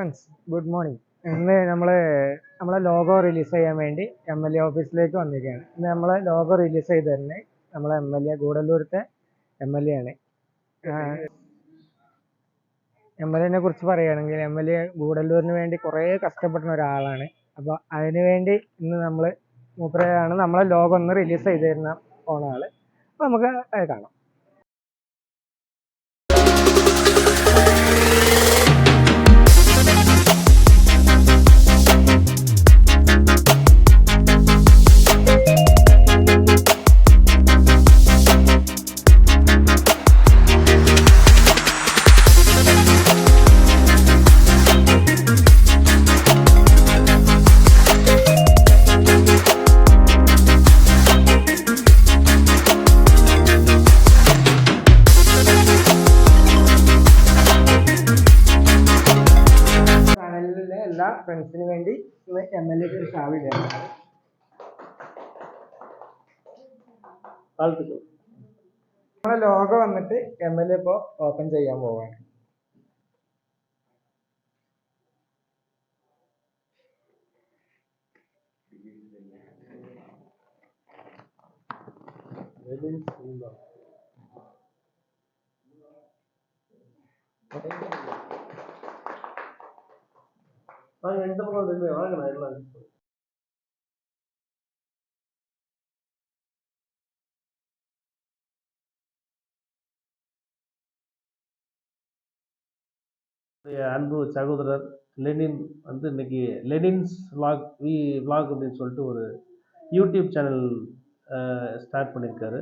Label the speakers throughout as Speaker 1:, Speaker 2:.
Speaker 1: Friends, good morning. ഇന്ന് നമ്മളെ logo release ചെയ്യാൻ വേണ്ടി MLA ഓഫീസിലേക്ക് വന്നിരിക്കുകയാണ്. ഇന്ന് നമ്മളെ ലോഗോ റിലീസ് ചെയ്ത് തന്നെ നമ്മളെ MLA ഗൂഡല്ലൂരത്തെ MLA ആണ്. MLA കുറിച്ച് പറയുകയാണെങ്കിൽ MLA ഗൂഡല്ലൂരിന് വേണ്ടി കുറേ കഷ്ടപ്പെടുന്ന ഒരാളാണ്. അപ്പോൾ അതിന് വേണ്ടി ഇന്ന് മൂപ്പരെയാണ് നമ്മളെ ലോഗോ ഒന്ന് റിലീസ് ചെയ്ത് തരുന്ന ആള്. അപ്പോൾ നമുക്ക് കാണാം. എല്ലാ ഫ്രണ്ട്സിന് വേണ്ടി MLA ഒരു ഷാവിലാണ്. നമ്മളെ ലോഗോ വന്നിട്ട് MLA ഇപ്പോൾ ഓപ്പൺ ചെയ്യാൻ പോവാണ്.
Speaker 2: அன்பு சகோதரர் லெனின் வந்து இன்னைக்கு லெனின்ஸ் விளாக் அப்படின்னு சொல்லிட்டு ஒரு யூடியூப் சேனல் ஸ்டார்ட் பண்ணியிருக்காரு.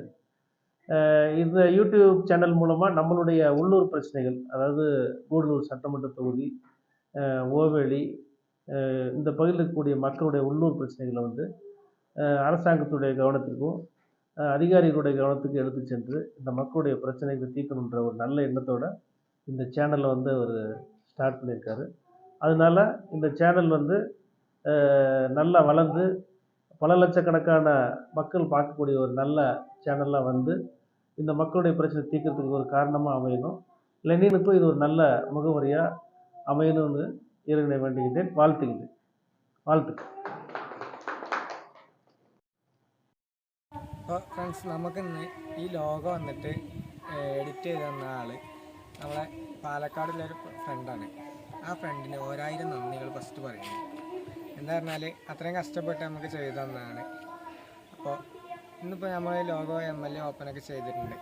Speaker 2: இந்த யூடியூப் சேனல் மூலமாக நம்மளுடைய உள்ளூர் பிரச்சனைகள், அதாவது கூடலூர் சட்டமன்ற தொகுதி, ஓவேலி, இந்த பகுதியில் இருக்கக்கூடிய மக்களுடைய உள்ளூர் பிரச்சனைகளை வந்து அரசாங்கத்துடைய கவனத்திற்கும் அதிகாரிகளுடைய கவனத்துக்கு எடுத்து சென்று இந்த மக்களுடைய பிரச்சனைகளை தீர்க்கணுன்ற ஒரு நல்ல எண்ணத்தோட இந்த சேனலை வந்து அவர் ஸ்டார்ட் பண்ணியிருக்காரு. அதனால இந்த சேனல் வந்து நல்லா வளர்ந்து பல லட்சக்கணக்கான மக்கள் பார்க்கக்கூடிய ஒரு நல்ல சேனலாக வந்து இந்த மக்களுடைய பிரச்சனை தீர்க்கறதுக்கு ஒரு காரணமாக அமையணும். லெனினுக்கும் இது ஒரு நல்ல முகவரியாக அமையணும்னு இறைவனை வேண்டிக்கிட்டேன். வாழ்த்துக்கள்.
Speaker 1: അപ്പോൾ ഫ്രണ്ട്സ്, നമുക്കിന്ന് ഈ ലോഗോ വന്നിട്ട് എഡിറ്റ് ചെയ്ത് തന്ന ആള് നമ്മളെ പാലക്കാടുള്ളൊരു ഫ്രണ്ടാണ്. ആ ഫ്രണ്ടിന് 1000 നന്ദികൾ ഫസ്റ്റ് പറയുന്നു. എന്താ പറഞ്ഞാൽ അത്രയും കഷ്ടപ്പെട്ട് നമുക്ക് ചെയ്തു തന്നതാണ്. അപ്പോൾ ഇന്നിപ്പോൾ നമ്മൾ ലോഗോ MLA ഓപ്പണൊക്കെ ചെയ്തിട്ടുണ്ട്.